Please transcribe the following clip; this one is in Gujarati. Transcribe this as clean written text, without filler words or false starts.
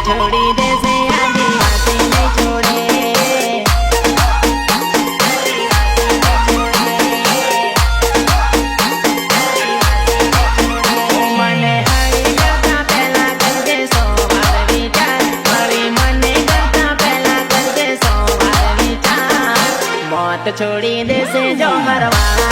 છોડી દેશે આદિવાસી નહીં છોડે મને હરી કરતા પહેલા કરજે 100 વાર વિચાર હરી મને કરતા પહેલા કરજે 100 વાર વિચાર મોત છોડી દેશે જો મરવા